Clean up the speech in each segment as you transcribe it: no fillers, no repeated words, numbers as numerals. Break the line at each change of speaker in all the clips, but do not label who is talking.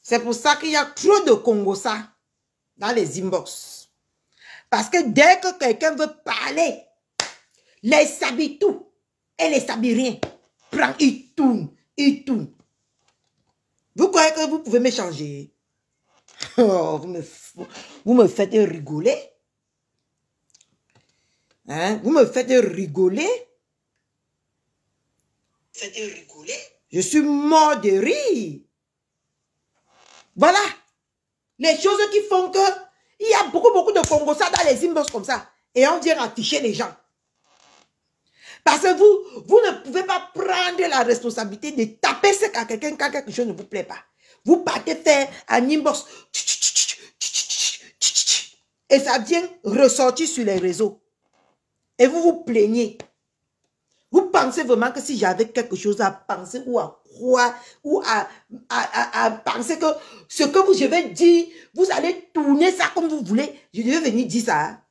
C'est pour ça qu'il y a trop de Congosa dans les inbox. Parce que dès que quelqu'un veut parler, les s'habille tout et les s'habille rien. Prends, il tourne, il tourne. Vous croyez que vous pouvez m'échanger? Oh, vous me faites rigoler. Hein? Vous me faites rigoler. Je suis mort de rire. Voilà. Les choses qui font que il y a beaucoup de Congosa dans les inbox comme ça. Et on vient afficher les gens. Parce que vous ne pouvez pas prendre la responsabilité de taper ce qu'à quelqu'un quand quelque chose ne vous plaît pas. Vous partez faire un inbox. Et ça vient ressortir sur les réseaux. Et vous vous plaignez. Vous pensez vraiment que si j'avais quelque chose à penser ou à croire ou à penser que ce que je vais dire, vous allez tourner ça comme vous voulez. Je devais venir dire ça.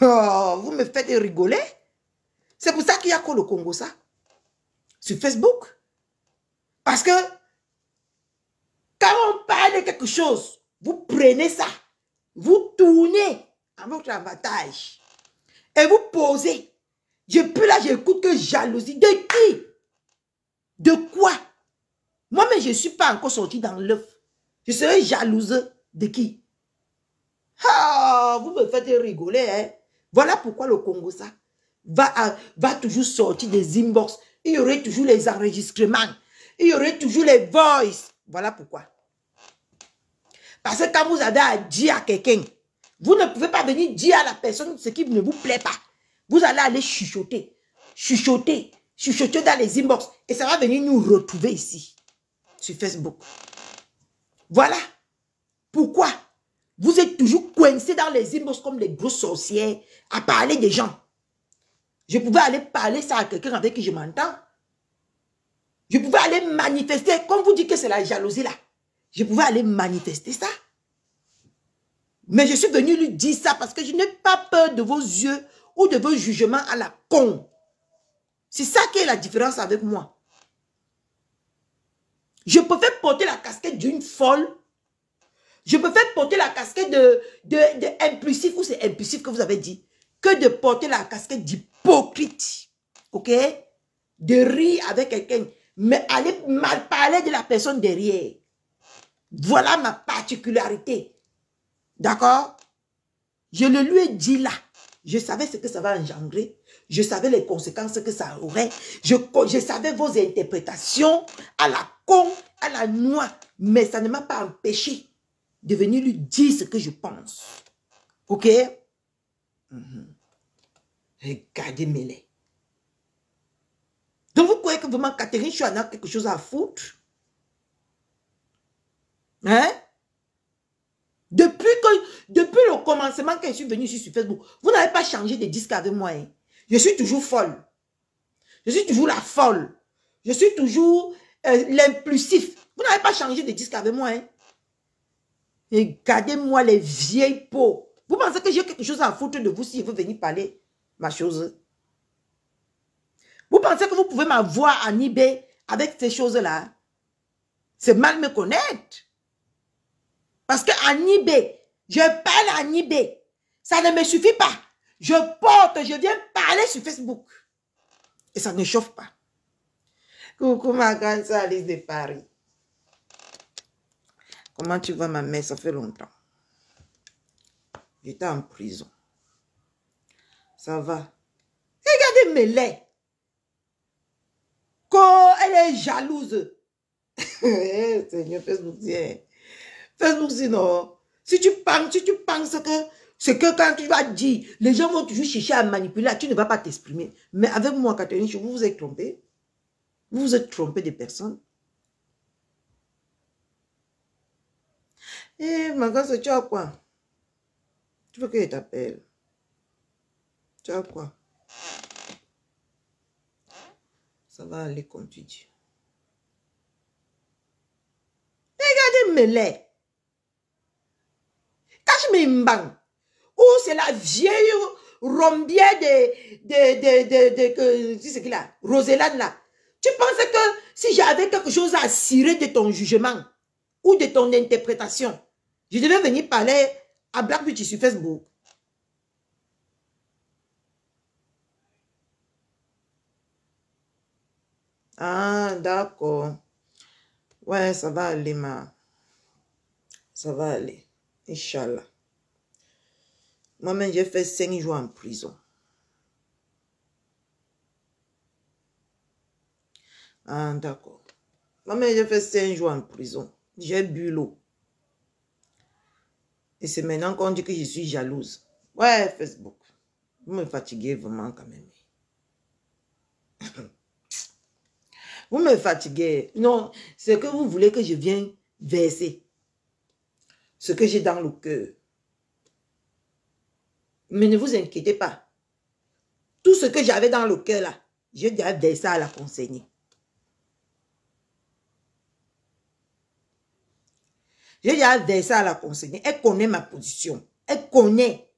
Oh, vous me faites rigoler. C'est pour ça qu'il y a que le Congo ça. Sur Facebook. Parce que quand on parle de quelque chose, vous prenez ça. Vous tournez à votre avantage. Et vous posez. Depuis là, j'écoute que jalousie. De qui? De quoi? Moi, mais je ne suis pas encore sortie dans l'œuf. Je serai jalouse de qui? Ah, vous me faites rigoler. Hein? Voilà pourquoi le Congo ça va toujours sortir des inbox. Il y aurait toujours les enregistrements. Il y aurait toujours les voices. Voilà pourquoi. Parce que quand vous avez à dire à quelqu'un, vous ne pouvez pas venir dire à la personne ce qui ne vous plaît pas. Vous allez aller chuchoter, chuchoter, chuchoter dans les inbox. Et ça va venir nous retrouver ici, sur Facebook. Voilà. Pourquoi vous êtes toujours coincés dans les inbox comme les grosses sorcières à parler des gens. Je pouvais aller parler ça à quelqu'un avec qui je m'entends. Je pouvais aller manifester, comme vous dites que c'est la jalousie là. Je pouvais aller manifester ça. Mais je suis venu lui dire ça parce que je n'ai pas peur de vos yeux ou de vos jugements à la con. C'est ça qui est la différence avec moi. Je peux faire porter la casquette d'une folle. Je peux faire porter la casquette de impulsif, ou c'est impulsif que vous avez dit, que de porter la casquette d'hypocrite. Ok? De rire avec quelqu'un, mais aller mal parler de la personne derrière. Voilà ma particularité. D'accord? Je le lui ai dit là. Je savais ce que ça va engendrer. Je savais les conséquences que ça aurait. Je savais vos interprétations à la con, à la noix. Mais ça ne m'a pas empêché de venir lui dire ce que je pense. Ok? Regardez-moi-les. Donc vous croyez que vraiment Catherine Chouana a quelque chose à foutre? Hein? Depuis le commencement que je suis venue sur Facebook, vous n'avez pas changé de disque avec moi. Hein? Je suis toujours folle. Je suis toujours la folle. Je suis toujours l'impulsif. Vous n'avez pas changé de disque avec moi. Hein? Regardez-moi les vieilles peaux. Vous pensez que j'ai quelque chose à foutre de vous si je veux venir parler ma chose? Vous pensez que vous pouvez m'avoir en eBay avec ces choses-là? C'est mal me connaître. Parce qu'en eBay, je parle en eBay. Ça ne me suffit pas. Je porte, je viens parler sur Facebook. Et ça ne chauffe pas. Coucou ma grande sœur Alice de Paris. Comment tu vas ma mère? Ça fait longtemps. J'étais en prison. Ça va. Regardez mes laits. Quand elle est jalouse. Seigneur, Facebook dit. Facebook dit non. Si tu penses que c'est que quand tu vas dire, les gens vont toujours chercher à manipuler, tu ne vas pas t'exprimer. Mais avec moi, Catherine, vous vous êtes trompé. Vous vous êtes trompé de personne. Eh, ma gosse, tu as quoi? Tu veux que je t'appelle? Tu as quoi? Ça va aller comme tu dis. Regardez mes laits. Cache-moi une banque. Ou c'est la vieille rombière c'est qui là? Roselade là. Tu penses que si j'avais quelque chose à cirer de ton jugement, ou de ton interprétation. Je devais venir parler à Black Beauty sur Facebook. Ah, d'accord. Ouais, ça va aller, ma. Ça va aller. Inch'Allah. Moi-même, j'ai fait 5 jours en prison. Ah, d'accord. Moi-même, j'ai fait 5 jours en prison. J'ai bu l'eau. Et c'est maintenant qu'on dit que je suis jalouse. Ouais, Facebook. Vous me fatiguez vraiment quand même. Vous me fatiguez. Non, c'est que vous voulez que je vienne verser ce que j'ai dans le cœur. Mais ne vous inquiétez pas. Tout ce que j'avais dans le cœur là, j'ai déjà versé à la conseiller. J'ai déjà versé à la conseiller. Elle connaît ma position. Elle connaît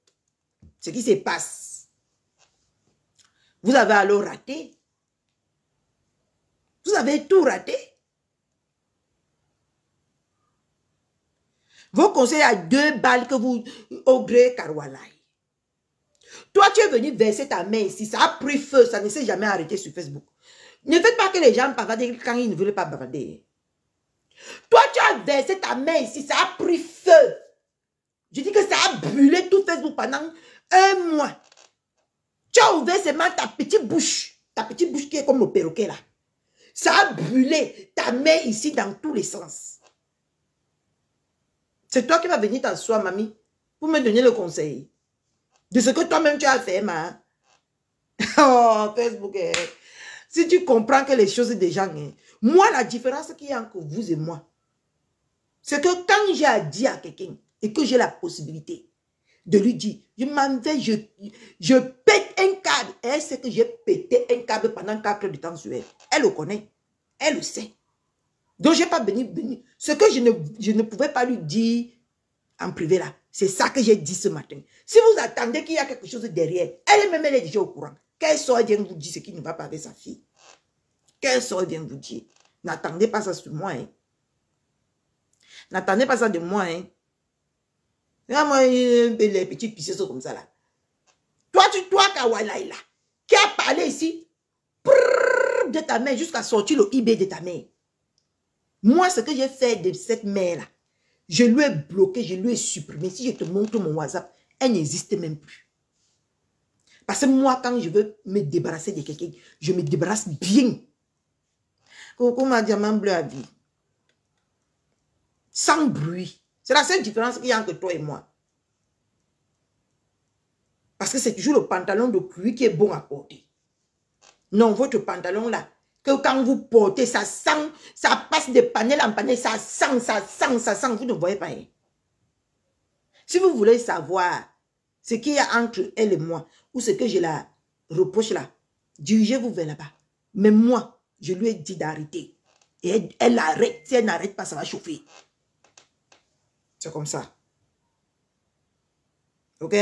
ce qui se passe. Vous avez alors raté. Vous avez tout raté. Vos conseils à 2 balles que vous, au gré Karwalai. Toi, tu es venu verser ta main ici. Ça a pris feu. Ça ne s'est jamais arrêté sur Facebook. Ne faites pas que les gens bavardent quand ils ne veulent pas bavarder. Toi, tu as versé ta main ici. Ça a pris feu. Je dis que ça a brûlé tout Facebook pendant 1 mois. Tu as ouvert seulement ta petite bouche. Ta petite bouche qui est comme le perroquet là. Ça a brûlé ta main ici dans tous les sens. C'est toi qui vas venir t'asseoir, mamie, pour me donner le conseil. De ce que toi-même tu as fait, ma. Oh, Facebook. Si tu comprends que les choses des gens, moi, la différence qu'il y a entre vous et moi, c'est que quand j'ai dit à quelqu'un et que j'ai la possibilité de lui dire, je m'en vais, je pète un câble. Et elle sait que j'ai pété un câble pendant 4 heures de temps sur elle. Elle le connaît. Elle le sait. Donc, je n'ai pas béni. Ce que je ne pouvais pas lui dire en privé là, c'est ça que j'ai dit ce matin. Si vous attendez qu'il y a quelque chose derrière, elle-même, elle est déjà au courant. Qu'elle sort, elle vient vous dire ce qui ne va pas avec sa fille. Qu'elle sort, elle vient vous dire. N'attendez pas ça sur moi. Hein. N'attendez pas ça de moi. Hein. Moi, les petites pisseuses comme ça là. Toi, Kawalai là, qui a parlé ici de ta mère jusqu'à sortir le IB de ta mère. Moi, ce que j'ai fait de cette mère là, je lui ai bloqué, je lui ai supprimé. Si je te montre mon WhatsApp, elle n'existe même plus. Parce que moi, quand je veux me débarrasser de quelqu'un, je me débarrasse bien. Coucou ma diamant bleu à vie. Sans bruit. C'est la seule différence qu'il y a entre toi et moi. Parce que c'est toujours le pantalon de pluie qui est bon à porter. Non, votre pantalon là, que quand vous portez, ça sent, ça passe de panel en panel, ça sent, vous ne voyez pas. Hein? Si vous voulez savoir ce qu'il y a entre elle et moi, ou ce que je la reproche là, dirigez-vous vers là-bas. Mais moi, je lui ai dit d'arrêter. Et elle arrête. Si elle n'arrête pas, ça va chauffer. C'est comme ça. Ok?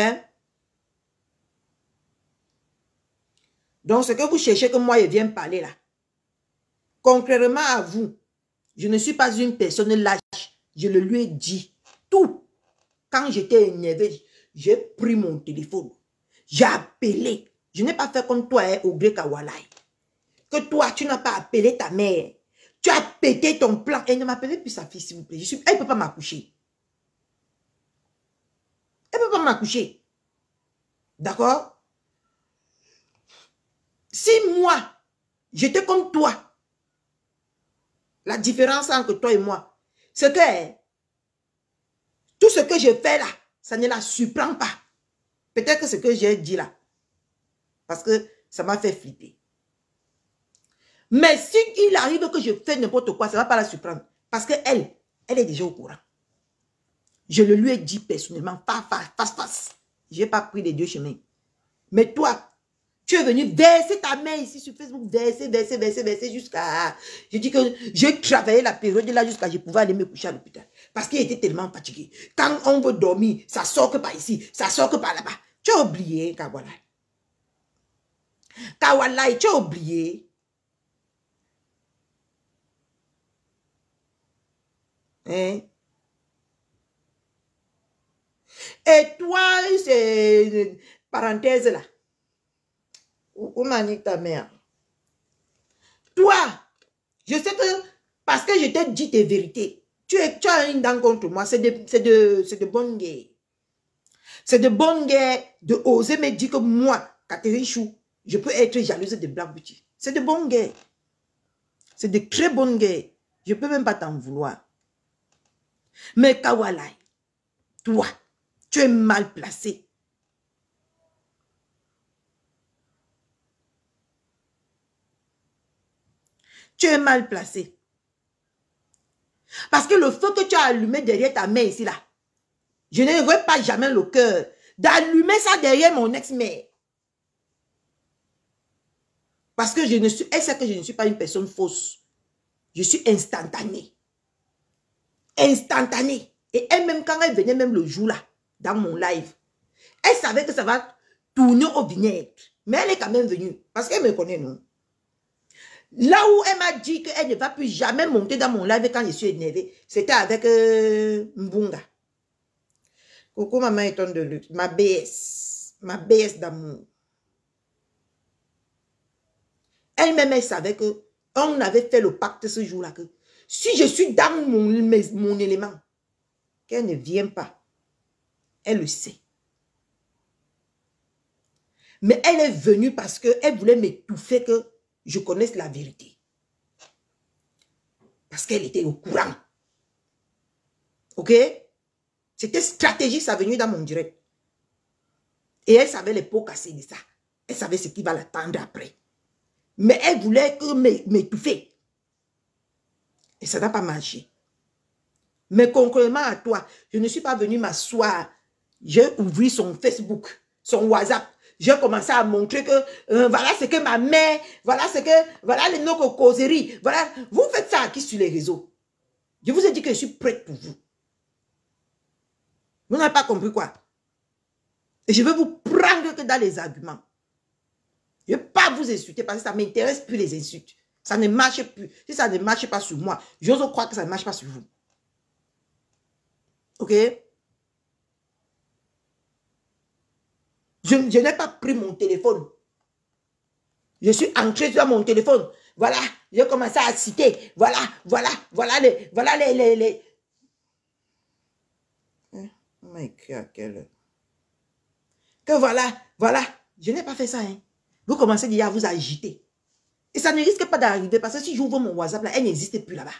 Donc, ce que vous cherchez que moi, je viens parler là, contrairement à vous, je ne suis pas une personne lâche. Je le lui ai dit. Tout. Quand j'étais énervé, j'ai pris mon téléphone. J'ai appelé. Je n'ai pas fait comme toi, hein, au gré Kawalai. Que toi, tu n'as pas appelé ta mère. Tu as pété ton plan. Elle ne m'appelait plus sa fille, s'il vous plaît. Elle ne peut pas m'accoucher. Elle ne peut pas m'accoucher. D'accord? Si moi, j'étais comme toi, la différence entre toi et moi, c'est que tout ce que je fais là, ça ne la surprend pas. Peut-être que ce que j'ai dit là, parce que ça m'a fait flipper. Mais si il arrive que je fais n'importe quoi, ça ne va pas la surprendre. Parce qu'elle, elle est déjà au courant. Je le lui ai dit personnellement, face. Je n'ai pas pris les 2 chemins. Mais toi, tu es venu verser ta main ici sur Facebook, verser jusqu'à... Je dis que j'ai travaillé la période là jusqu'à je pouvais aller me coucher à l'hôpital. Parce qu'il était tellement fatigué. Quand on veut dormir, ça sort que par ici, ça sort que par là-bas. Tu as oublié, Kawalai. Kawalai, tu as oublié. Hein? Et toi, c'est... Parenthèse là. Où m'a dit ta mère? Toi, je sais que... Parce que je t'ai dit tes vérités. Tu as une dent contre moi. C'est de bonne guerre. C'est de bonne guerre de oser me dire que moi, Catherine Chou, je peux être jalouse de Black Beauty. C'est de bonne guerre. C'est de très bonne guerre. Je ne peux même pas t'en vouloir. Mais Kawalai, toi, tu es mal placé. Tu es mal placé. Parce que le feu que tu as allumé derrière ta mère ici, là, je n'aurais pas jamais le cœur d'allumer ça derrière mon ex-mère. Parce que elle sait que je ne suis pas une personne fausse. Je suis instantanée. Instantanée. Et elle-même, quand elle venait même le jour là, dans mon live, elle savait que ça va tourner au vinaigre. Mais elle est quand même venue. Parce qu'elle me connaît, non? Là où elle m'a dit qu'elle ne va plus jamais monter dans mon live quand je suis énervée, c'était avec Mbunga. Coucou maman étonne de luxe. Ma BS d'amour. Elle-même, elle savait que on avait fait le pacte ce jour-là que si je suis dans mon élément, qu'elle ne vient pas. Elle le sait. Mais elle est venue parce qu'elle voulait m'étouffer que je connaisse la vérité. Parce qu'elle était au courant. Ok? C'était stratégique, ça venue dans mon direct. Et elle savait les pots cassés de ça. Elle savait ce qui va l'attendre après. Mais elle voulait que m'étouffer. Et ça n'a pas marché. Mais concrètement à toi, je ne suis pas venue m'asseoir. J'ai ouvert son Facebook, son WhatsApp. J'ai commencé à montrer que voilà ce que ma mère, voilà nos causeries. Voilà, vous faites ça qui sur les réseaux. Je vous ai dit que je suis prête pour vous. Vous n'avez pas compris quoi? Et je vais vous prendre que dans les arguments. Je ne vais pas vous insulter parce que ça ne m'intéresse plus les insultes. Ça ne marche plus. Si ça ne marche pas sur moi, j'ose croire que ça ne marche pas sur vous. Ok? Je n'ai pas pris mon téléphone. Je suis entré dans mon téléphone. Voilà, j'ai commencé à citer. Voilà les... On m'a écrit à quelle heure? Que voilà. Je n'ai pas fait ça. Hein. Vous commencez déjà à vous agiter. Et ça ne risque pas d'arriver parce que si j'ouvre mon WhatsApp, là, elle n'existe plus là-bas.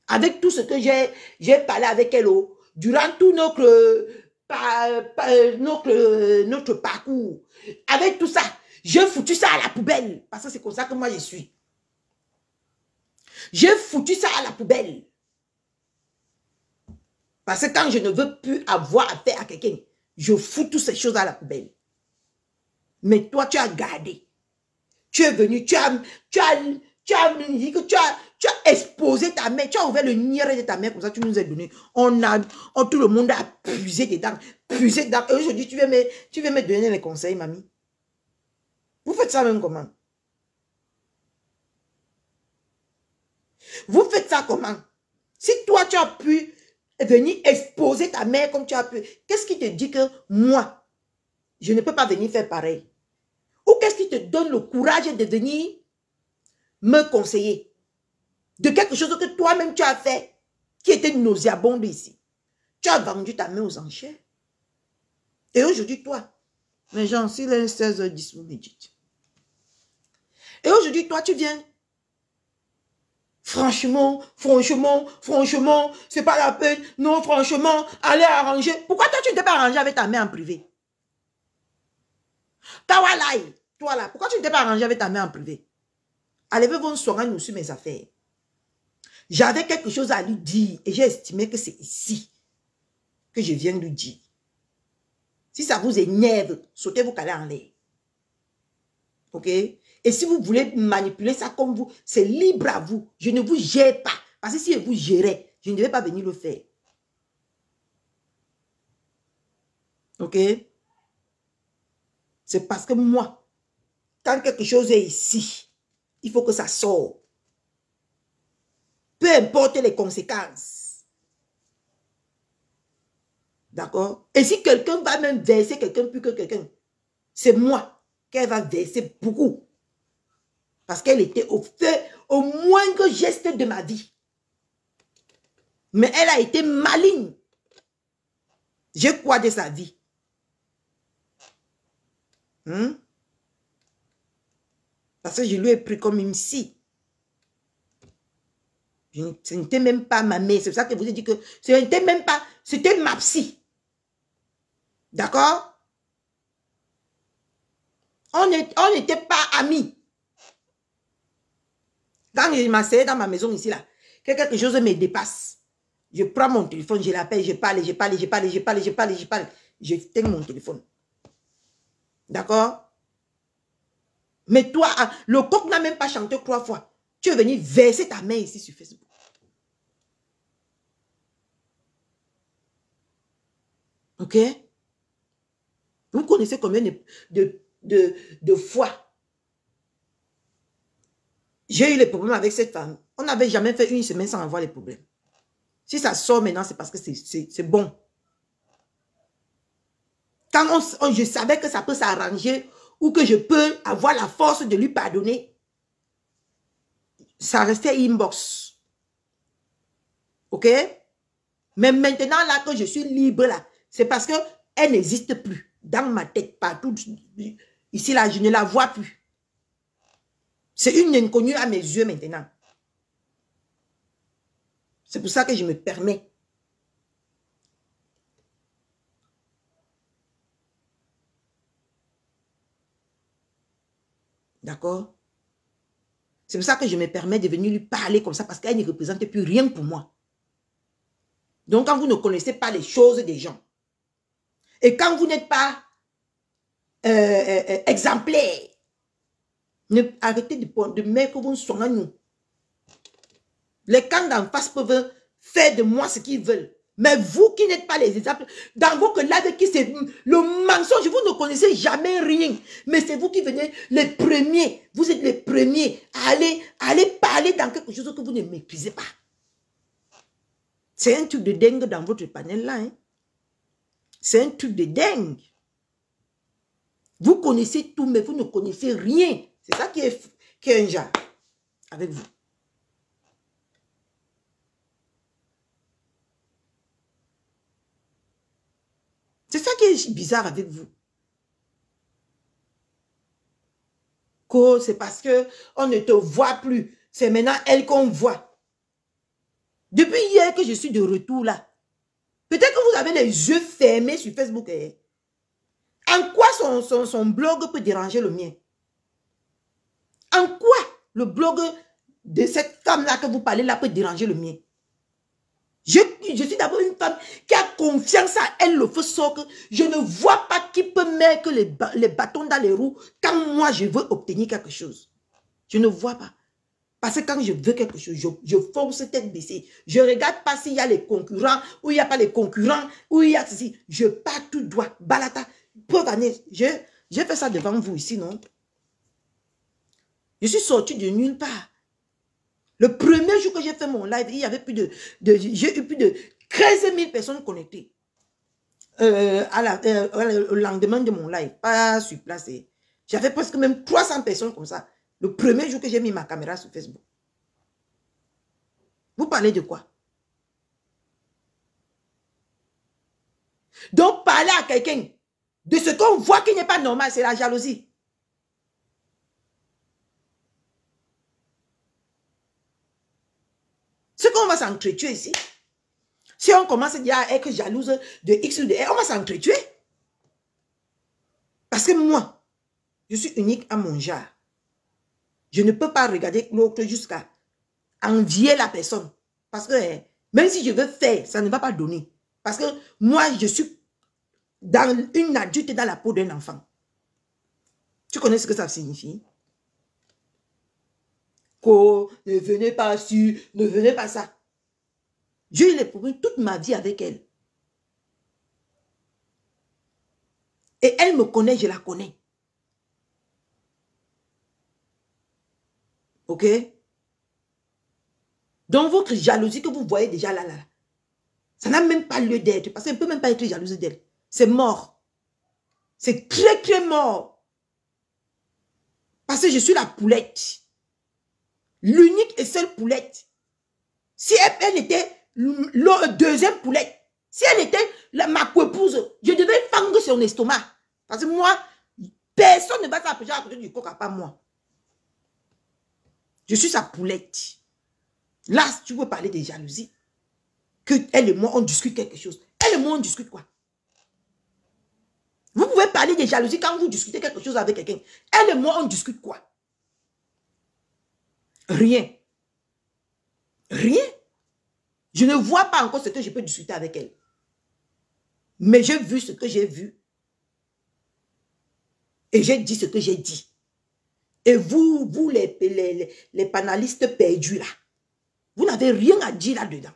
Avec tout ce que j'ai parlé avec elle, durant tout notre parcours, avec tout ça, j'ai foutu ça à la poubelle. Parce que c'est comme ça que moi je suis. J'ai foutu ça à la poubelle. Parce que quand je ne veux plus avoir affaire à quelqu'un, je fous toutes ces choses à la poubelle. Mais toi, tu as gardé. Tu es venu, tu as exposé ta mère, tu as ouvert le nier de ta mère, comme ça tu nous as donné. Tout le monde a puisé dedans. Et aujourd'hui, tu veux me donner les conseils, mamie. Vous faites ça même comment? Vous faites ça comment? Si toi, tu as pu venir exposer ta mère comme tu as pu, qu'est-ce qui te dit que moi, je ne peux pas venir faire pareil? Ou qu'est-ce qui te donne le courage de venir me conseiller de quelque chose que toi-même tu as fait qui était nauséabonde ici? Tu as vendu ta main aux enchères. Et aujourd'hui, toi, mais genre, s'il est 16h10, vous me dites. Et aujourd'hui, toi, tu viens. Franchement, c'est pas la peine. Non, franchement, allez arranger. Pourquoi toi, tu ne t'es pas arrangé avec ta mère en privé? Kawalai, toi là, pourquoi tu ne t'es pas arrangé avec ta mère en privé? Allez-vous soigner nous sur mes affaires. J'avais quelque chose à lui dire et j'ai estimé que c'est ici que je viens lui dire. Si ça vous énerve, sautez vos calais en l'air. Ok? Et si vous voulez manipuler ça comme vous, c'est libre à vous. Je ne vous gère pas. Parce que si je vous gérais, je ne devais pas venir le faire. Ok? C'est parce que moi, quand quelque chose est ici, il faut que ça sorte. peu importe les conséquences. D'accord? Et si quelqu'un va même verser quelqu'un plus que quelqu'un, c'est moi qu'elle va verser beaucoup. Parce qu'elle était au moindre geste de ma vie. Mais elle a été maligne. J'ai quoi de sa vie? Parce que je lui ai pris comme une psy. Ce n'était même pas ma mère. C'est pour ça que je vous ai dit que ce n'était même pas, c'était ma psy. D'accord? On n'était pas amis. Quand je m'asseyais dans ma maison ici, là, que quelque chose me dépasse. Je prends mon téléphone, je l'appelle, je parle. J'éteins mon téléphone. D'accord? Mais toi, le coq n'a même pas chanté 3 fois. Tu es venu verser ta main ici sur Facebook. Ok? Vous connaissez combien de fois j'ai eu les problèmes avec cette femme. On n'avait jamais fait une semaine sans avoir les problèmes. Si ça sort maintenant, c'est parce que c'est bon. Quand je savais que ça peut s'arranger ou que je peux avoir la force de lui pardonner, ça restait inbox. Ok? Mais maintenant, là, que je suis libre, là, c'est parce qu'elle n'existe plus. Dans ma tête, partout. Ici, là, je ne la vois plus. C'est une inconnue à mes yeux maintenant. C'est pour ça que je me permets. D'accord? C'est pour ça que je me permets de venir lui parler comme ça parce qu'elle ne représente plus rien pour moi. Donc, quand vous ne connaissez pas les choses des gens et quand vous n'êtes pas exemplaire, arrêtez de mettre vos soins à nous. Les camps d'en face peuvent faire de moi ce qu'ils veulent. Mais vous qui n'êtes pas les exemples, dans votre live qui c'est le mensonge, vous ne connaissez jamais rien. Mais c'est vous qui venez les premiers. Vous êtes les premiers à aller parler dans quelque chose que vous ne maîtrisez pas. C'est un truc de dingue dans votre panel là. Hein? C'est un truc de dingue. Vous connaissez tout, mais vous ne connaissez rien. C'est ça qui est un genre avec vous. C'est ça qui est bizarre avec vous. C'est parce qu'on ne te voit plus. C'est maintenant elle qu'on voit. Depuis hier que je suis de retour là, peut-être que vous avez les yeux fermés sur Facebook. Eh? En quoi son blog peut déranger le mien? En quoi le blog de cette femme-là que vous parlez là peut déranger le mien? Je suis d'abord une femme qui a confiance à elle, le feu sort que je ne vois pas qui peut mettre les bâtons dans les roues quand moi je veux obtenir quelque chose. Je ne vois pas. Parce que quand je veux quelque chose, je fonce tête baissée. Je ne regarde pas s'il y a les concurrents ou il n'y a pas les concurrents ou il y a ceci. Je pars tout droit. Balata. Preuve année. J'ai fait ça devant vous ici, non? Je suis sortie de nulle part. Le premier jour que j'ai fait mon live, il y avait j'ai eu plus de 13 000 personnes connectées. Au lendemain de mon live, pas sur place. J'avais presque même 300 personnes comme ça. Le premier jour que j'ai mis ma caméra sur Facebook. Vous parlez de quoi? Donc, parler à quelqu'un de ce qu'on voit qui n'est pas normal, c'est la jalousie. Ce qu'on va s'entretuer ici. Si on commence à dire à être jalouse de X ou de Y, on va s'entretuer. Parce que moi, je suis unique à mon genre. Je ne peux pas regarder l'autre jusqu'à envier la personne. Parce que même si je veux faire, ça ne va pas donner. Parce que moi, je suis dans une adulte dans la peau d'un enfant. Tu connais ce que ça signifie? Ne venez pas sur, ne venez pas ça. J'ai eu les problèmes toute ma vie avec elle. Et elle me connaît, je la connais. Ok? Donc, votre jalousie que vous voyez déjà là, ça n'a même pas lieu d'être. Parce qu'elle ne peut même pas être jalouse d'elle. C'est mort. C'est très, très mort. Parce que je suis la poulette. L'unique et seule poulette. Si elle était le deuxième poulette, si elle était ma coépouse, je devais fendre son estomac. Parce que moi, personne ne va s'approcher à côté du coq à part moi. Je suis sa poulette. Là, si tu veux parler de jalousie, que elle et moi, on discute quelque chose. Elle et moi, on discute quoi? Vous pouvez parler de jalousie quand vous discutez quelque chose avec quelqu'un. Elle et moi, on discute quoi? Rien. Rien. Je ne vois pas encore ce que je peux discuter avec elle. Mais j'ai vu ce que j'ai vu. Et j'ai dit ce que j'ai dit. Et vous les panélistes perdus là, vous n'avez rien à dire là-dedans.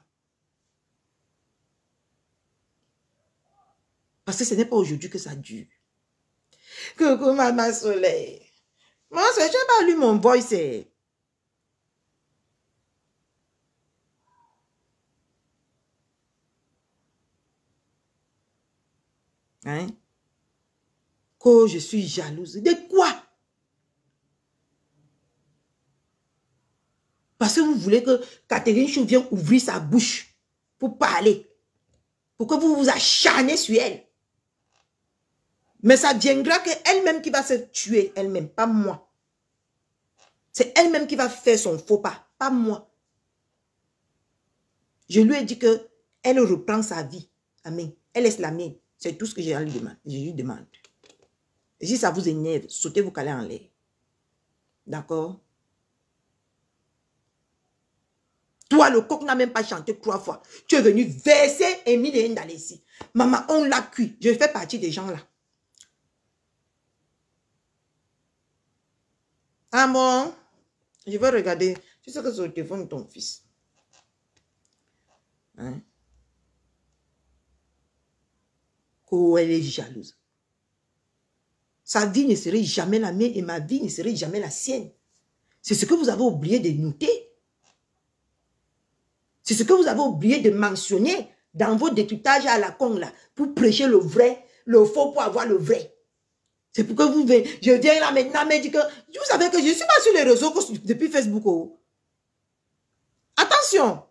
Parce que ce n'est pas aujourd'hui que ça dure. Coucou Maman Soleil. Maman Soleil, tu n'as pas lu mon voice. Hein? Que je suis jalouse. De quoi? Parce que vous voulez que Catherine Chou vienne ouvrir sa bouche pour parler. Pour que vous vous acharnez sur elle. Mais ça viendra qu'elle-même qui va se tuer elle-même, pas moi. C'est elle-même qui va faire son faux pas moi. Je lui ai dit que elle reprend sa vie. Amen. Elle laisse la mienne. C'est tout ce que je lui demande. Et si ça vous énerve, sautez vos calais en l'air. D'accord? Toi, le coq n'a même pas chanté 3 fois. Tu es venu verser Émile dans les ici. Maman, on l'a cuit. Je fais partie des gens là. Ah bon? Je vais regarder. Tu sais que c'est au téléphone de ton fils. Hein? Elle est jalouse. Sa vie ne serait jamais la mienne et ma vie ne serait jamais la sienne. C'est ce que vous avez oublié de noter. C'est ce que vous avez oublié de mentionner dans vos décryptages à la con là, pour prêcher le vrai, le faux pour avoir le vrai. C'est pour que vous venez. Je viens là maintenant, mais dis que vous savez que je ne suis pas sur les réseaux depuis Facebook. Oh. Attention.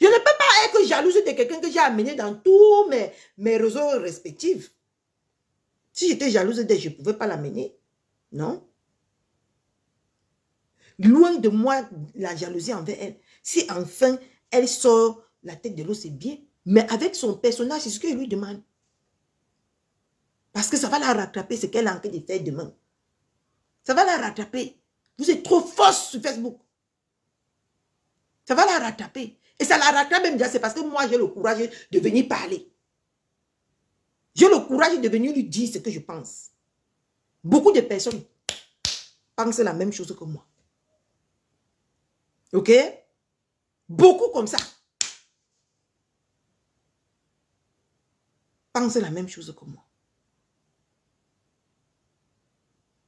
Je ne peux pas être jalouse de quelqu'un que j'ai amené dans tous mes réseaux respectifs. Si j'étais jalouse d'elle, je ne pouvais pas l'amener. Non. Loin de moi, la jalousie envers elle. Si enfin, elle sort la tête de l'eau, c'est bien. Mais avec son personnage, c'est ce que je lui demande. Parce que ça va la rattraper, ce qu'elle a en train de faire demain. Ça va la rattraper. Vous êtes trop fausse sur Facebook. Ça va la rattraper. Et ça la rattrape même déjà, c'est parce que moi, j'ai le courage de venir parler. J'ai le courage de venir lui dire ce que je pense. Beaucoup de personnes pensent la même chose que moi. Ok? Beaucoup comme ça. Pensent la même chose que moi.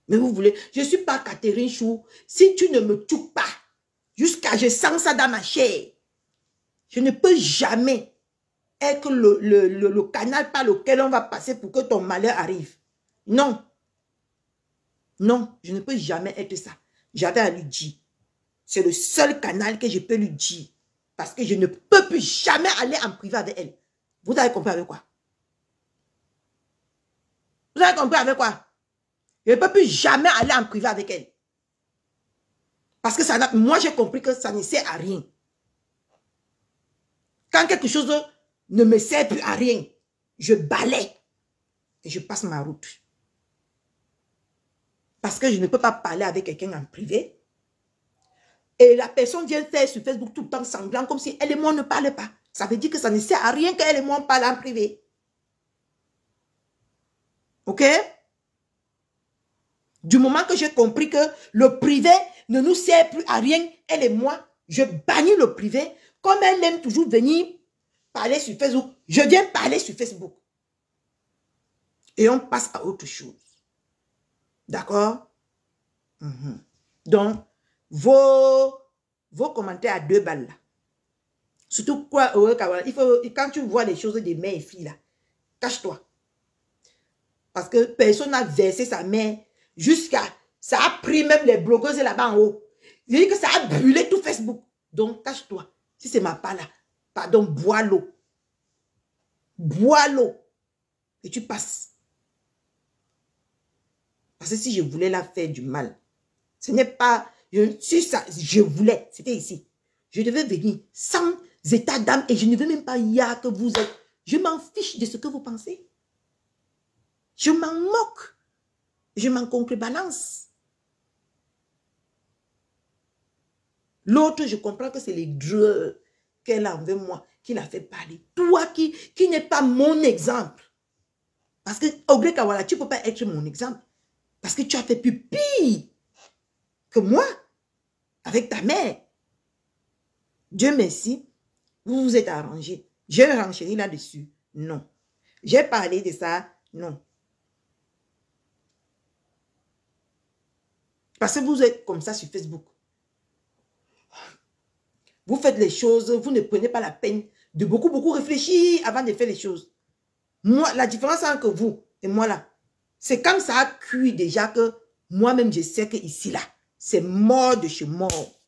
Mais vous voulez, je ne suis pas Catherine Chou. Si tu ne me tues pas, jusqu'à je sens ça dans ma chair, je ne peux jamais être le canal par lequel on va passer pour que ton malheur arrive. Non. Non, je ne peux jamais être ça. J'avais à lui dire. C'est le seul canal que je peux lui dire. Parce que je ne peux plus jamais aller en privé avec elle. Vous avez compris avec quoi? Vous avez compris avec quoi? Je ne peux plus jamais aller en privé avec elle. Parce que ça, moi, j'ai compris que ça ne sert à rien. Quand quelque chose ne me sert plus à rien, je balaie et je passe ma route. Parce que je ne peux pas parler avec quelqu'un en privé. Et la personne vient faire sur Facebook tout le temps sanglant comme si elle et moi ne parlaient pas. Ça veut dire que ça ne sert à rien qu'elle et moi on parle en privé. Ok? Du moment que j'ai compris que le privé ne nous sert plus à rien, elle et moi, je bannis le privé. Comme elle aime toujours venir parler sur Facebook, je viens parler sur Facebook. Et on passe à autre chose. D'accord? Donc, vos commentaires à 2 balles là. Surtout quoi, il faut, quand tu vois les choses des mères et filles là, cache-toi. Parce que personne n'a versé sa mère jusqu'à... Ça a pris même les blogueuses là-bas en haut. Je dis que ça a brûlé tout Facebook. Donc, cache-toi. Si c'est ma part là, pardon, bois l'eau. Bois l'eau. Et tu passes. Parce que si je voulais la faire du mal, ce n'est pas... Si ça, je voulais, c'était ici. Je devais venir sans état d'âme et je ne veux même pas y a que vous êtes. Je m'en fiche de ce que vous pensez. Je m'en moque. Je m'en contrebalance. L'autre, je comprends que c'est les dreux qu'elle a envers moi, qui l'a fait parler. Toi qui n'es pas mon exemple. Parce que, au gré Kawala, tu ne peux pas être mon exemple. Parce que tu as fait plus pire que moi, avec ta mère. Dieu merci, vous vous êtes arrangés. J'ai renchéri là-dessus. Non. J'ai parlé de ça. Non. Parce que vous êtes comme ça sur Facebook. Vous faites les choses, vous ne prenez pas la peine de beaucoup réfléchir avant de faire les choses. Moi, la différence entre vous et moi là, c'est quand ça a cuit déjà que moi-même je sais que ici là, c'est mort de chez mort.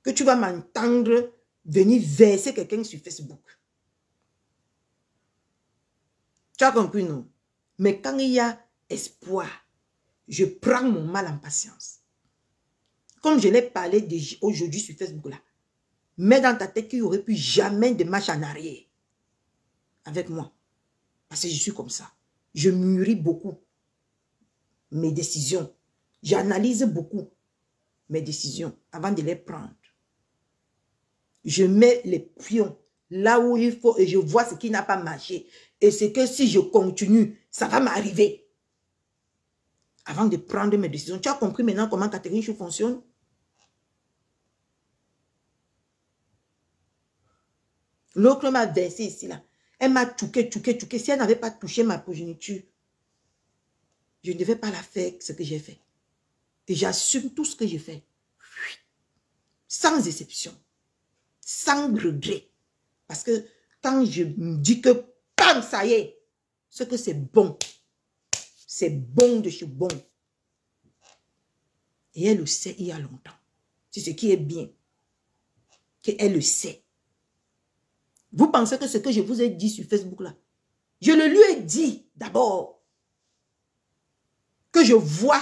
Que tu vas m'entendre venir verser quelqu'un sur Facebook. Tu as compris, non? Mais quand il y a espoir, je prends mon mal en patience. Comme je l'ai parlé aujourd'hui sur Facebook là, mets dans ta tête qu'il n'y aurait plus jamais de marche en arrière avec moi. Parce que je suis comme ça. Je mûris beaucoup mes décisions. J'analyse beaucoup mes décisions avant de les prendre. Je mets les pions là où il faut et je vois ce qui n'a pas marché. Et c'est que si je continue, ça va m'arriver. Avant de prendre mes décisions. Tu as compris maintenant comment Catherine Chou fonctionne? L'autre m'a versé ici là. Elle m'a touqué. Si elle n'avait pas touché ma progéniture, je ne devais pas la faire ce que j'ai fait. Et j'assume tout ce que j'ai fait. Sans exception. Sans regret. Parce que quand je me dis que, bam, ça y est, ce que c'est bon. C'est bon de chez bon. Et elle le sait il y a longtemps. C'est ce qui est bien. Qu'elle le sait. Vous pensez que ce que je vous ai dit sur Facebook là, je le lui ai dit d'abord. Que je vois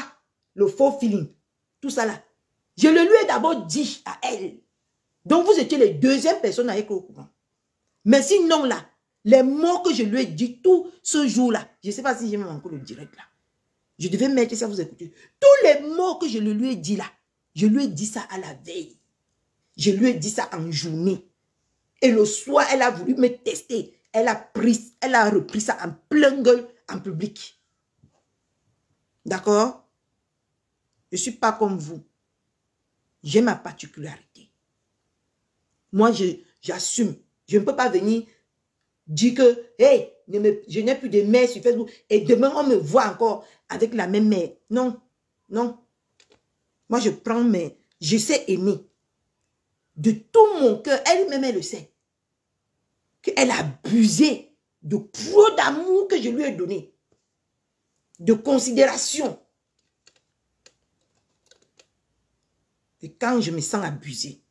le faux feeling. Tout ça là. Je le lui ai d'abord dit à elle. Donc vous étiez les deuxièmes personnes à être au courant. Mais sinon là, les mots que je lui ai dit tout ce jour-là, je ne sais pas si j'ai même encore le direct là. Je devais mettre ça, vous écoutez. Tous les mots que je lui ai dit là, je lui ai dit ça à la veille. Je lui ai dit ça en journée. Et le soir, elle a voulu me tester. Elle a repris ça en plein gueule, en public. D'accord? Je ne suis pas comme vous. J'ai ma particularité. Moi, j'assume. Je ne peux pas venir dire que, hey, je n'ai plus de mère sur Facebook. Et demain, on me voit encore avec la même mère. Non, non. Moi, je prends mes... Je sais aimer. De tout mon cœur. Elle-même, elle le sait. Qu'elle a abusé de trop d'amour que je lui ai donné. De considération. Et quand je me sens abusée,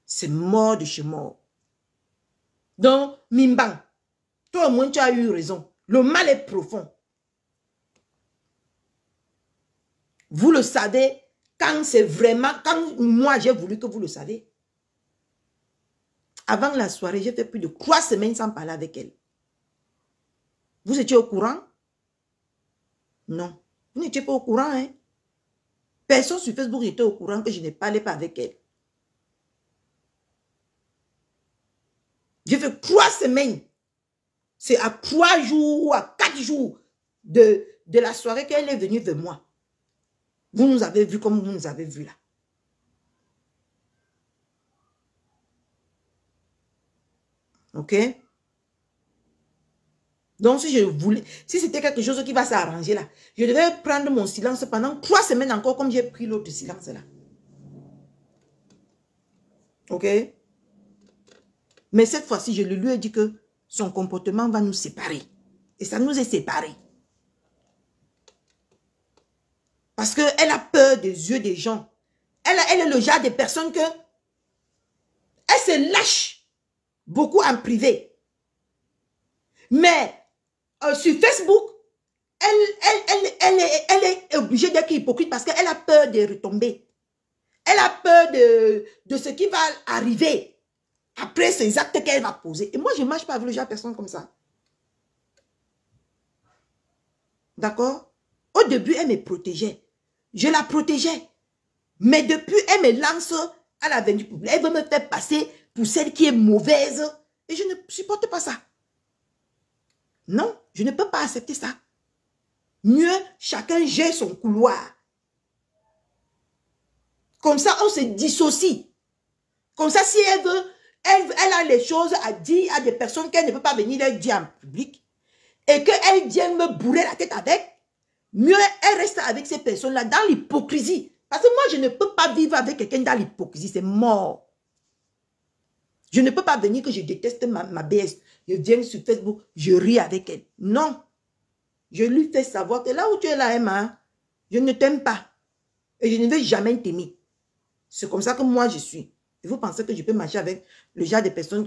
c'est mort de chez mort. Donc, Mimbang, toi au moins tu as eu raison. Le mal est profond. Vous le savez, quand c'est vraiment, quand moi j'ai voulu que vous le savez. Avant la soirée, j'ai fait plus de 3 semaines sans parler avec elle. Vous étiez au courant? Non. Vous n'étiez pas au courant, hein? Personne sur Facebook était au courant que je ne parlais pas avec elle. J'ai fait 3 semaines. C'est à 3 jours ou à 4 jours de la soirée qu'elle est venue vers moi. Vous nous avez vu comme vous nous avez vu là. Ok? Donc, si c'était quelque chose qui va s'arranger là, je devais prendre mon silence pendant 3 semaines encore, comme j'ai pris l'autre silence là. Ok? Mais cette fois-ci, je lui ai dit que son comportement va nous séparer. Et ça nous est séparés. Parce qu'elle a peur des yeux des gens. Elle est le genre de personne que elle se lâche beaucoup en privé. Mais sur Facebook, elle est obligée d'être hypocrite parce qu'elle a peur de retomber. Elle a peur de ce qui va arriver après ces actes qu'elle va poser. Et moi, je ne marche pas avec le genre de personne comme ça. D'accord? Au début, elle me protégeait. Je la protégeais. Mais depuis, elle me lance à l'avenue publique. Elle veut me faire passer pour celle qui est mauvaise. Et je ne supporte pas ça. Non, je ne peux pas accepter ça. Mieux, chacun gère son couloir. Comme ça, on se dissocie. Comme ça, si elle veut, elle a les choses à dire à des personnes qu'elle ne peut pas venir leur dire en public et qu'elle vient me bourrer la tête avec, mieux, elle reste avec ces personnes-là dans l'hypocrisie. Parce que moi, je ne peux pas vivre avec quelqu'un dans l'hypocrisie. C'est mort. Je ne peux pas venir que je déteste ma BS. Je viens sur Facebook, je ris avec elle. Non. Je lui fais savoir que là où tu es là, Emma, je ne t'aime pas. Et je ne vais jamais t'aimer. C'est comme ça que moi, je suis. Et vous pensez que je peux marcher avec le genre de personnes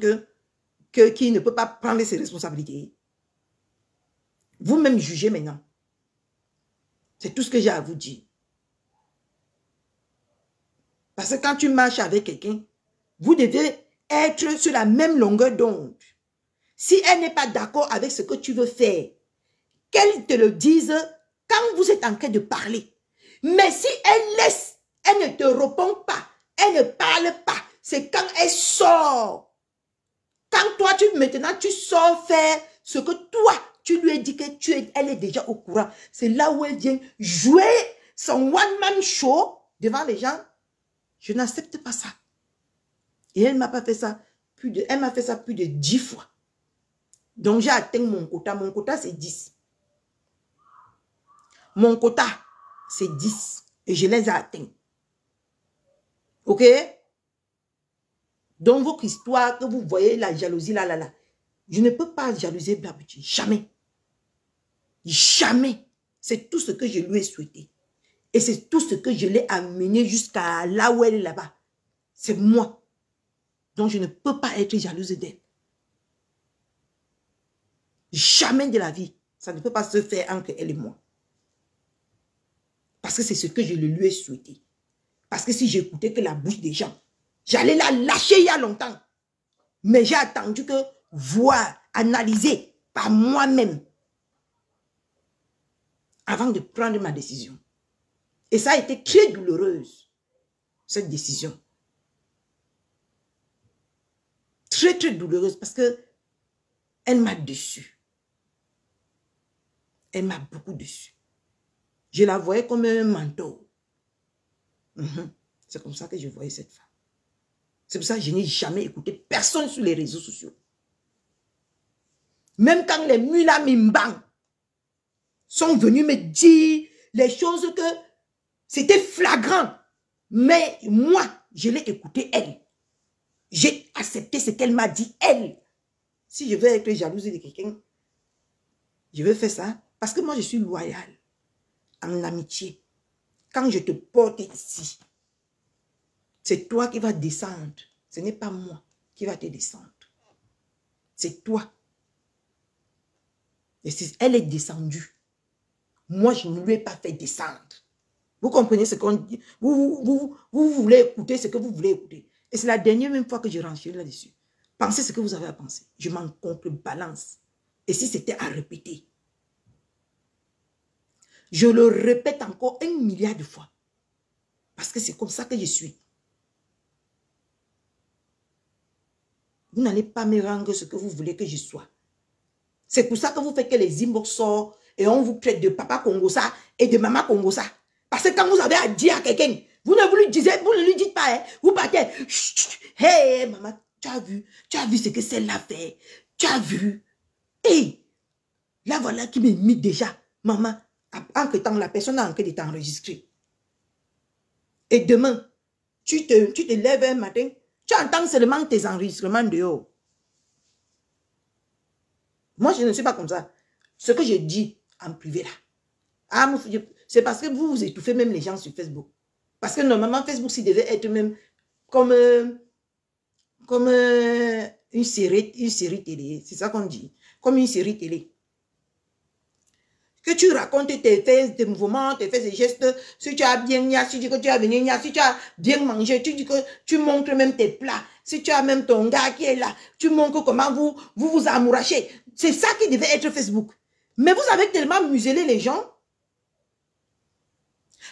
qui ne peut pas prendre ses responsabilités? Vous-même jugez maintenant. C'est tout ce que j'ai à vous dire. Parce que quand tu marches avec quelqu'un, vous devez être sur la même longueur d'onde. Si elle n'est pas d'accord avec ce que tu veux faire, qu'elle te le dise quand vous êtes en train de parler. Mais si elle laisse, elle ne te répond pas, elle ne parle pas, c'est quand elle sort. Quand toi, maintenant, tu sors faire ce que toi, tu lui as dit que elle est déjà au courant. C'est là où elle vient jouer son one-man show devant les gens. Je n'accepte pas ça. Et elle m'a pas fait ça elle m'a fait ça plus de 10 fois. Donc j'ai atteint mon quota. Mon quota, c'est 10. Mon quota, c'est 10. Et je les ai atteints. Ok? Donc votre histoire, que vous voyez la jalousie là. Je ne peux pas jalouser Blabouti. Jamais. Jamais. C'est tout ce que je lui ai souhaité. Et c'est tout ce que je l'ai amené jusqu'à là où elle est là-bas. C'est moi. Donc je ne peux pas être jalouse d'elle. Jamais de la vie. Ça ne peut pas se faire entre elle et moi. Parce que c'est ce que je lui ai souhaité. Parce que si j'écoutais que la bouche des gens, j'allais la lâcher il y a longtemps. Mais j'ai attendu que voir, analyser par moi-même avant de prendre ma décision. Et ça a été très douloureuse, cette décision. Très, très douloureuse parce que elle m'a déçue. Elle m'a beaucoup déçue. Je la voyais comme un mentor. C'est comme ça que je voyais cette femme. C'est pour ça que je n'ai jamais écouté personne sur les réseaux sociaux. Même quand les Mulamimbang sont venus me dire les choses que c'était flagrant. Mais moi, je l'ai écouté elle. J'ai accepté ce qu'elle m'a dit elle. Si je veux être jalouse de quelqu'un, je veux faire ça. Parce que moi, je suis loyale en amitié. Quand je te porte ici, c'est toi qui vas descendre. Ce n'est pas moi qui va te descendre. C'est toi. Et si elle est descendue, moi, je ne lui ai pas fait descendre. Vous comprenez ce qu'on dit? Vous voulez écouter ce que vous voulez écouter. Et c'est la dernière même fois que je renchéris là-dessus. Pensez ce que vous avez à penser. Je m'en contrebalance. Et si c'était à répéter, je le répète encore 1 milliard de fois. Parce que c'est comme ça que je suis. Vous n'allez pas me rendre ce que vous voulez que je sois. C'est pour ça que vous faites que les inbox sortent et on vous traite de papa Congosa et de maman Congosa. Parce que quand vous avez à dire à quelqu'un, vous ne lui dites pas, hein, vous partez. Hey, maman, tu as vu ce que celle-là fait. Tu as vu. Hey, Là, voilà qui me mit déjà. Maman, en que temps, la personne a en train de t'enregistrer. Et demain, tu te lèves un matin, tu entends seulement tes enregistrements dehors. Moi, je ne suis pas comme ça. Ce que je dis en privé là, c'est parce que vous étouffez même les gens sur Facebook. Parce que normalement, Facebook, s'il devait être même comme une série télé. C'est ça qu'on dit. Comme une série télé. Que tu racontes tes faits, tes mouvements, tes faits et gestes. Si tu as bien, si tu dis que tu as bien, si tu as bien mangé, tu dis que tu montres même tes plats. Si tu as même ton gars qui est là, tu montres comment vous amourachez. C'est ça qui devait être Facebook. Mais vous avez tellement muselé les gens.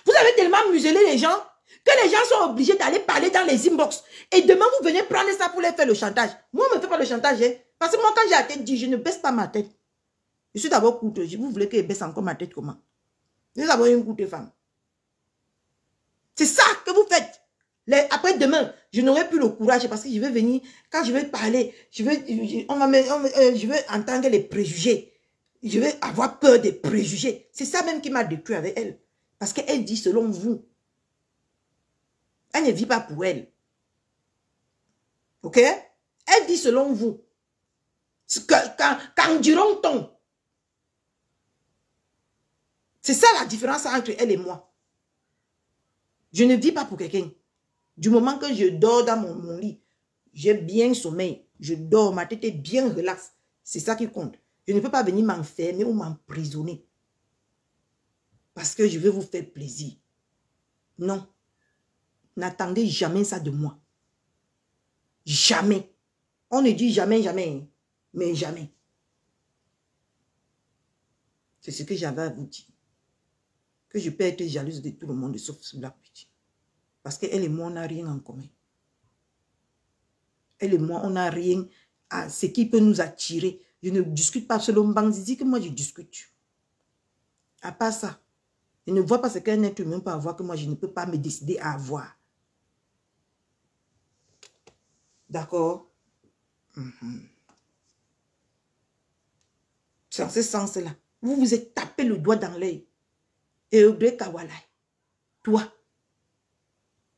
Vous avez tellement muselé les gens que les gens sont obligés d'aller parler dans les inbox. Et demain, vous venez prendre ça pour les faire le chantage. Moi, on ne me fait pas le chantage. Hein, parce que moi, quand j'ai la tête dit, je ne baisse pas ma tête. Je suis d'abord courte. Vous voulez que je baisse encore ma tête comment? Je suis d'abord une courte femme. C'est ça que vous faites. Après demain, je n'aurai plus le courage parce que je vais venir, quand je vais parler, je vais entendre les préjugés. Je vais avoir peur des préjugés. C'est ça même qui m'a détruit avec elle. Parce qu'elle dit selon vous. Elle ne vit pas pour elle. Ok? Elle dit selon vous. Quand diront-on? C'est ça la différence entre elle et moi. Je ne vis pas pour quelqu'un. Du moment que je dors dans mon lit, j'ai bien sommeil, je dors, ma tête est bien relaxe. C'est ça qui compte. Je ne peux pas venir m'enfermer ou m'emprisonner. Parce que je veux vous faire plaisir. Non. N'attendez jamais ça de moi. Jamais. On ne dit jamais, jamais. Mais jamais. C'est ce que j'avais à vous dire. Que je peux être jalouse de tout le monde sauf Black Beauty. Parce qu'elle et moi, on n'a rien en commun. Elle et moi, on n'a rien à ce qui peut nous attirer. Je ne discute pas selon Bangzizi que moi je discute. À part ça, je ne vois pas ce qu'un être humain peut avoir que moi je ne peux pas me décider à avoir. D'accord? C'est en ce sens-là. Vous vous êtes tapé le doigt dans l'œil. Et Audrey Kawalai, toi,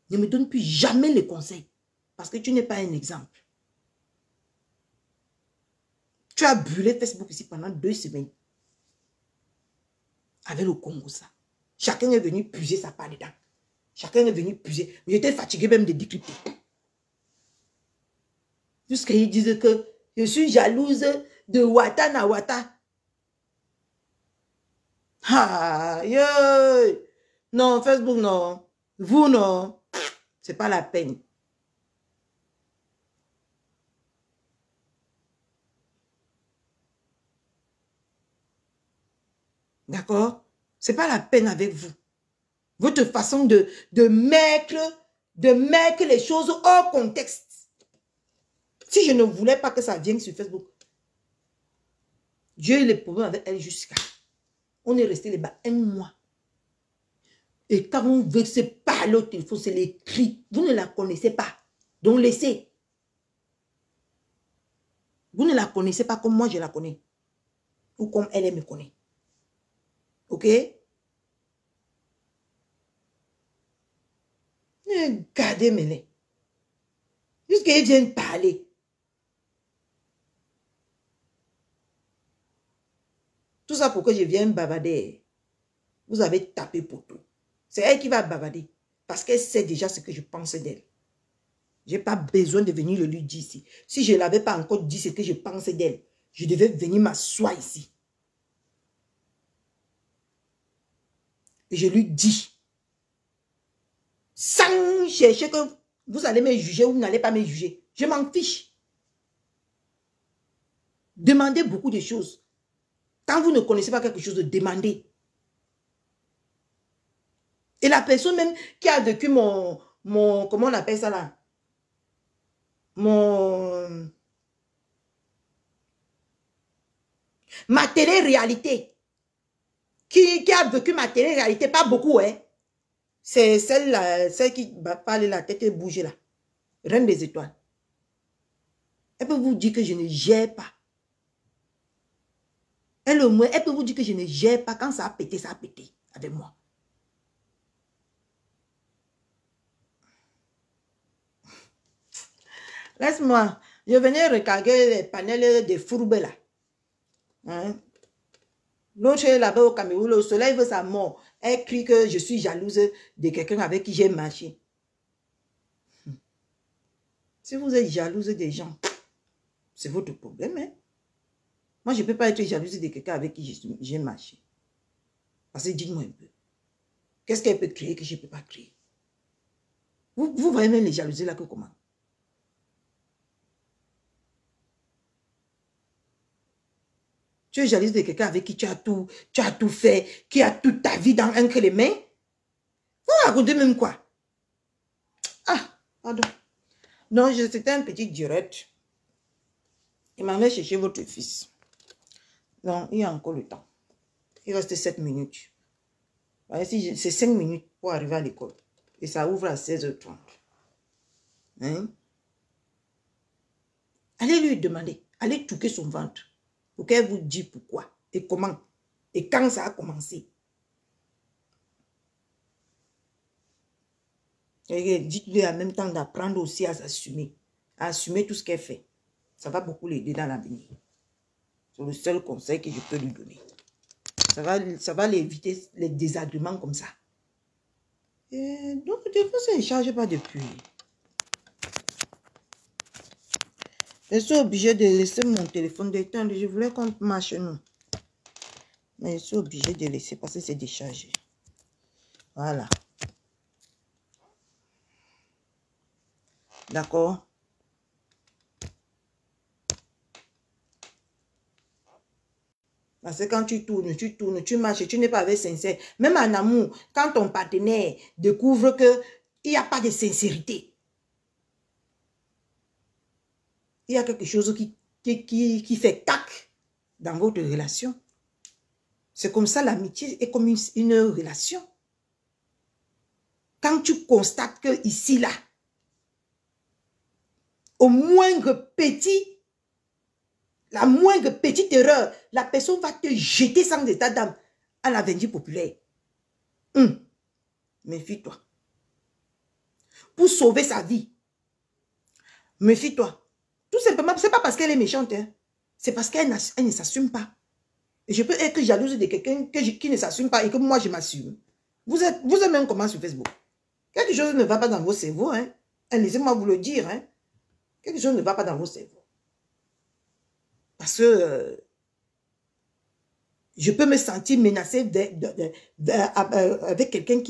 ne me donne plus jamais les conseils. Parce que tu n'es pas un exemple. Tu as brûlé Facebook ici pendant 2 semaines. Avec le Congo, ça. Chacun est venu puiser sa part dedans. Chacun est venu puiser. J'étais fatigué même de décrypter. Jusqu'à ils disent que je suis jalouse de Wata na Wata. Ah, yeah. Non, Facebook, non. Vous, non. C'est pas la peine. D'accord? C'est pas la peine avec vous. Votre façon de mettre les choses hors contexte. Si je ne voulais pas que ça vienne sur Facebook, j'ai eu les problèmes avec elle jusqu'à. On est resté là-bas 1 mois. Et quand on veut se parler au téléphone, c'est les cris. Vous ne la connaissez pas. Donc laissez. Vous ne la connaissez pas comme moi je la connais. Ou comme elle me connaît. Ok? Regardez-moi. Jusqu'à ils viennent parler. Tout ça pour que je vienne bavarder. Vous avez tapé pour tout. C'est elle qui va bavarder. Parce qu'elle sait déjà ce que je pense d'elle. Je n'ai pas besoin de venir le lui dire ici. Si je ne l'avais pas encore dit ce que je pensais d'elle, je devais venir m'asseoir ici. Et je lui dis, sans chercher que vous allez me juger ou vous n'allez pas me juger. Je m'en fiche. Demandez beaucoup de choses. Quand vous ne connaissez pas quelque chose, demandez. Et la personne même qui a vécu comment on appelle ça là? Ma télé-réalité. Qui a vécu ma télé-réalité, pas beaucoup, hein. C'est celle qui va parler la tête et bouger là. Reine des étoiles. Elle peut vous dire que je ne gère pas. Elle, au moins, elle peut vous dire que je ne gère pas. Quand ça a pété avec moi. Laisse-moi. Je venais recarguer les panels des fourbes là. Hein? L'autre est là-bas au Cameroun, le soleil veut sa mort. Elle crie que je suis jalouse de quelqu'un avec qui j'ai marché. Si vous êtes jalouse des gens, c'est votre problème. Hein? Moi, je ne peux pas être jalouse de quelqu'un avec qui j'ai marché. Parce que dites-moi un peu. Qu'est-ce qu'elle peut créer que je ne peux pas créer? Vous voyez même les jalousies là que comment? Tu es jalouse de quelqu'un avec qui tu as tout fait, qui a toute ta vie dans un creux de main. Vous racontez même quoi? Ah, pardon. Non, c'était un petit direct. Il m'avait cherché votre fils. Non, il y a encore le temps. Il reste 7 minutes. C'est 5 minutes pour arriver à l'école. Et ça ouvre à 16h30. Hein? Allez lui demander. Allez touquer son ventre. Pour qu'elle vous dise pourquoi. Et comment. Et quand ça a commencé. Et dites-lui en même temps d'apprendre aussi à s'assumer. À assumer tout ce qu'elle fait. Ça va beaucoup l'aider dans l'avenir. C'est le seul conseil que je peux lui donner. Ça va l'éviter les désagréments comme ça. Et donc, le téléphone ne se charge pas depuis. Je suis obligée de laisser mon téléphone d'éteindre. Je voulais qu'on marche, nous. Mais je suis obligée de laisser parce que c'est déchargé. Voilà. D'accord? Parce que quand tu tournes, tu marches, tu n'es pas avec sincère. Même en amour, quand ton partenaire découvre qu'il n'y a pas de sincérité, il y a quelque chose qui fait tac dans votre relation. C'est comme ça, l'amitié est comme une relation. Quand tu constates que ici, là, au moindre la moindre petite erreur, la personne va te jeter sans état d'âme à l'avenir populaire. Méfie-toi. Pour sauver sa vie, méfie-toi. Tout simplement, ce n'est pas parce qu'elle est méchante, hein. C'est parce qu'elle ne s'assume pas. Et je peux être jalouse de quelqu'un qui ne s'assume pas et que moi, je m'assume. Vous êtes même comment sur Facebook? Quelque chose ne va pas dans vos cerveaux, hein. Laissez-moi vous le dire, hein. Quelque chose ne va pas dans vos cerveaux. Parce que je peux me sentir menacée avec quelqu'un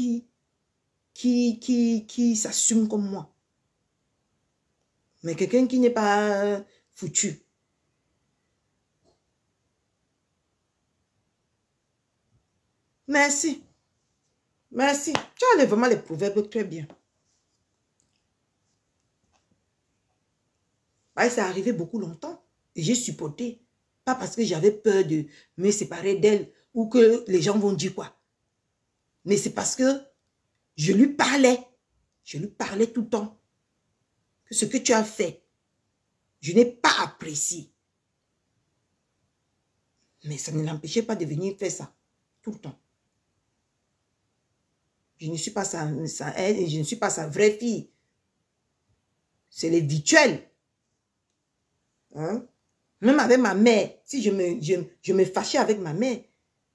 qui s'assume comme moi. Mais quelqu'un qui n'est pas foutu. Merci. Merci. Tu as vraiment les proverbes très bien. Ouais, ça arrivé beaucoup longtemps. Et j'ai supporté. Pas parce que j'avais peur de me séparer d'elle ou que les gens vont dire quoi. Mais c'est parce que je lui parlais. Je lui parlais tout le temps. Que ce que tu as fait, je n'ai pas apprécié. Mais ça ne l'empêchait pas de venir faire ça. Tout le temps. Je ne suis pas sa elle, je ne suis pas sa vraie fille. C'est les virtuels. Hein? Même avec ma mère, si je me fâchais avec ma mère,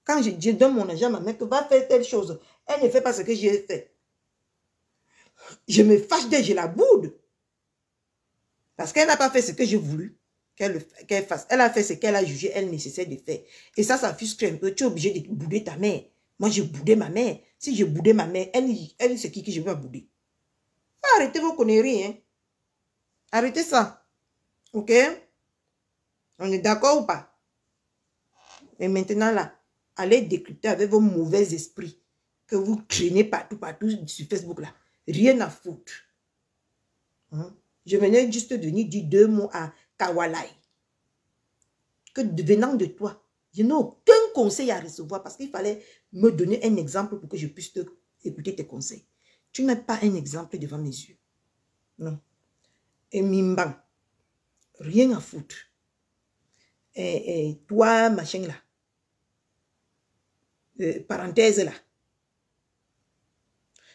quand je donne mon argent à ma mère que va faire telle chose, elle ne fait pas ce que j'ai fait. Je me fâche d'elle, je la boude. Parce qu'elle n'a pas fait ce que j'ai voulu qu'elle fasse. Elle a fait ce qu'elle a jugé elle nécessaire de faire. Et ça frustre un peu. Tu es obligé de bouder ta mère. Moi, je boudais ma mère. Si je boudais ma mère, elle c'est qui que je vais bouder. Arrêtez vos conneries, hein. Arrêtez ça. Ok? On est d'accord ou pas? Et maintenant, là, allez décrypter avec vos mauvais esprits que vous traînez partout sur Facebook, là. Rien à foutre. Hein? Je venais juste de venir dire 2 mots à Kawalai. Que venant de toi, je n'ai aucun conseil à recevoir parce qu'il fallait me donner un exemple pour que je puisse écouter tes conseils. Tu n'as pas un exemple devant mes yeux. Non. Et Mimban, rien à foutre. Et toi, machin là, parenthèse là.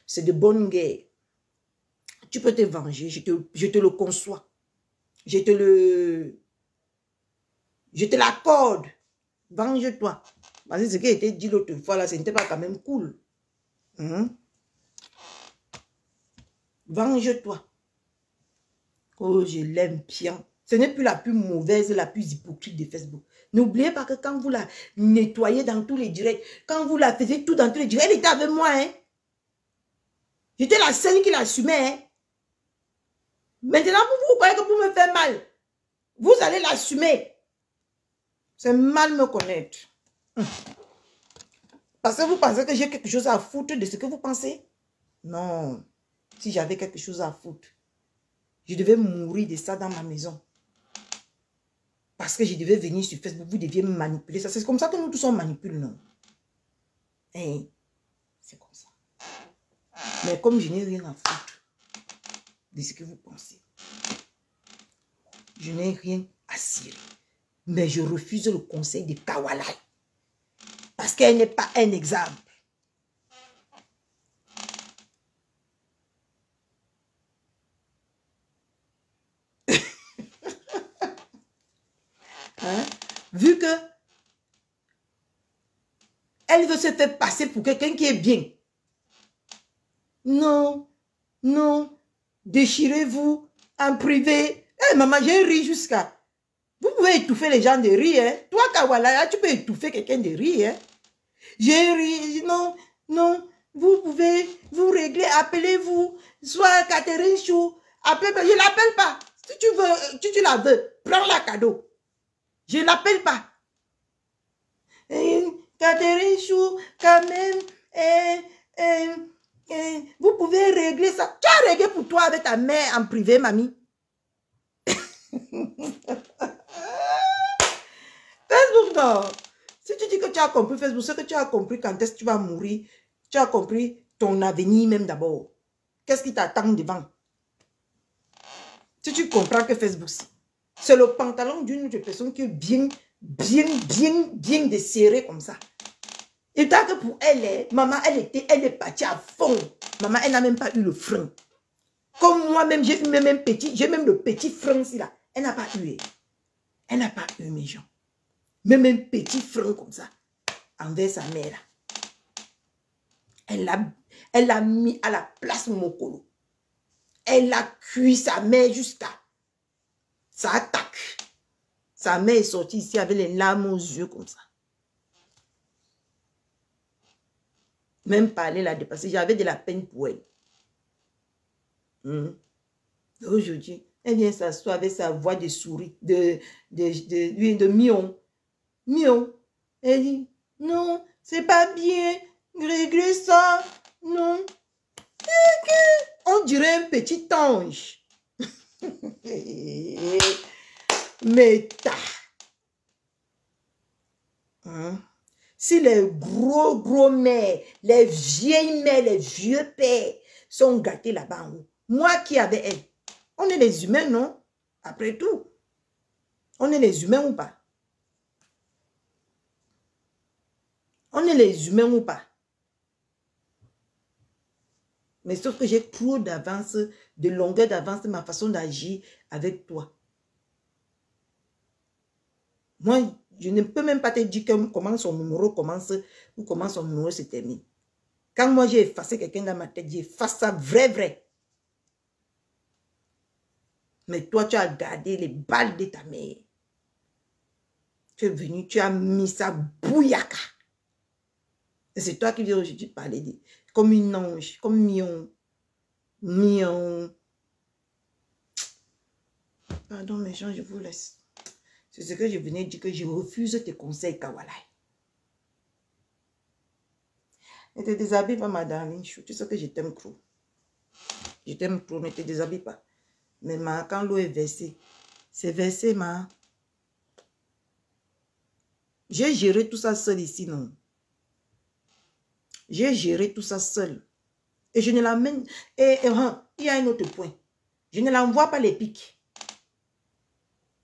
C'est de bonne guerre. Tu peux te venger, je te le conçois. Je te l'accorde. Venge-toi. Parce que ce qui a été dit l'autre fois là, ce n'était pas quand même cool. Venge-toi. Oh, je l'aime bien. Ce n'est plus la plus mauvaise, la plus hypocrite de Facebook. N'oubliez pas que quand vous la nettoyez dans tous les directs, quand vous la faisiez tout dans tous les directs, elle était avec moi, hein. J'étais la seule qui l'assumait, hein. Maintenant, vous croyez que vous me faites mal. Vous allez l'assumer. C'est mal me connaître. Parce que vous pensez que j'ai quelque chose à foutre de ce que vous pensez? Non. Si j'avais quelque chose à foutre, je devais mourir de ça dans ma maison. Parce que je devais venir sur Facebook, vous deviez me manipuler. C'est comme ça que nous tous on manipule, non? Hey, c'est comme ça. Mais comme je n'ai rien à foutre de ce que vous pensez, je n'ai rien à cirer. Mais je refuse le conseil de Kawalai. Parce qu'elle n'est pas un exemple. Hein? Vu que elle veut se faire passer pour quelqu'un qui est bien. Non, non, déchirez-vous en privé. Eh, maman, j'ai ri jusqu'à... Vous pouvez étouffer les gens de rire, hein. Toi, Kawalaya, tu peux étouffer quelqu'un de rire, hein. J'ai ri, non, non, vous pouvez vous régler, appelez-vous, soit Catherine Chou, appelez-moi, je ne l'appelle pas. Si tu veux, tu la veux, prends la cadeau. Je ne l'appelle pas. Catherine Chou, quand même, vous pouvez régler ça. Tu as réglé pour toi avec ta mère en privé, mamie. Facebook, non. Si tu dis que tu as compris Facebook, c'est que tu as compris quand est-ce que tu vas mourir. Tu as compris ton avenir même d'abord. Qu'est-ce qui t'attend devant? Si tu comprends que Facebook, c'est le pantalon d'une autre personne qui est bien desserré comme ça. Et tant que pour elle, maman, elle est partie à fond. Maman, elle n'a même pas eu le frein. Comme moi-même, j'ai eu même le petit frein ici là. Elle n'a pas eu. Elle n'a pas eu, mes gens. Même un petit frein comme ça, envers sa mère. Elle l'a mis à la place Mokolo. Elle a cuit sa mère jusqu'à... Ça attaque. Sa mère est sortie ici avec les larmes aux yeux comme ça. Même parler là, parce que j'avais de la peine pour elle. Aujourd'hui, elle vient s'asseoir avec sa voix de souris, de mion. Mion. Elle dit, non, c'est pas bien, régler ça, non. On dirait un petit ange. Mais si les gros mères, les vieilles mères, les vieux pères sont gâtés là-bas en haut, moi qui avais elle, on est les humains, non? Après tout, on est les humains ou pas? On est les humains ou pas? Mais sauf que j'ai trop d'avance, de longueur d'avance de ma façon d'agir avec toi. Moi, je ne peux même pas te dire comment son numéro commence ou comment son numéro se termine. Quand moi j'ai effacé quelqu'un dans ma tête, j'efface ça vrai. Mais toi, tu as gardé les balles de ta mère. Tu es venu, tu as mis ça bouillaka. Et c'est toi qui viens aujourd'hui parler comme une ange, comme mion. Mion. Pardon, mes gens, je vous laisse. C'est ce que je venais de dire, que je refuse tes conseils, Kawalai. Ne te déshabille pas, ma darling. Tu sais que je t'aime trop. Je t'aime trop, ne te déshabille pas. Mais quand l'eau est versée, c'est versé, ma. J'ai géré tout ça seul ici, non? J'ai géré tout ça seul. Et je ne l'amène... Et il y a un autre point. Je ne l'envoie pas les pics.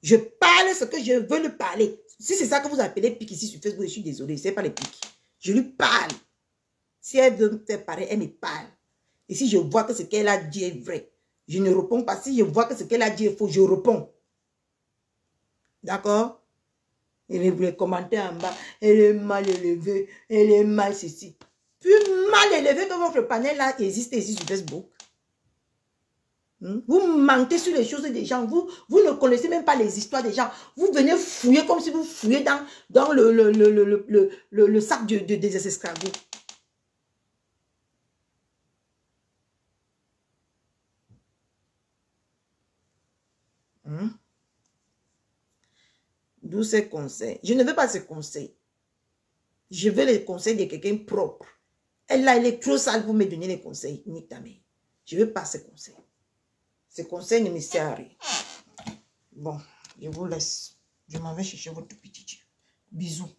Je parle ce que je veux le parler. Si c'est ça que vous appelez pic ici sur Facebook, je suis désolée, ce n'est pas les pics. Je lui parle. Si elle veut me faire pareil, elle me parle. Et si je vois que ce qu'elle a dit est vrai, je ne réponds pas. Si je vois que ce qu'elle a dit est faux, je réponds. D'accord? Et les commentaires en bas, elle est mal élevée, elle est mal ceci. Plus mal élevée que votre panel là existe ici sur Facebook. Vous mentez sur les choses des gens. Vous ne connaissez même pas les histoires des gens. Vous venez fouiller comme si vous fouillez dans le sac des escargots. D'où ces conseils. Je ne veux pas ces conseils. Je veux les conseils de quelqu'un propre. Elle là, elle est trop sale pour me donner les conseils. Nique ta mère. Je ne veux pas ces conseils. Ces conseils ne me servent à rien. Bon, je vous laisse. Je m'en vais chercher votre petit Dieu. Bisous.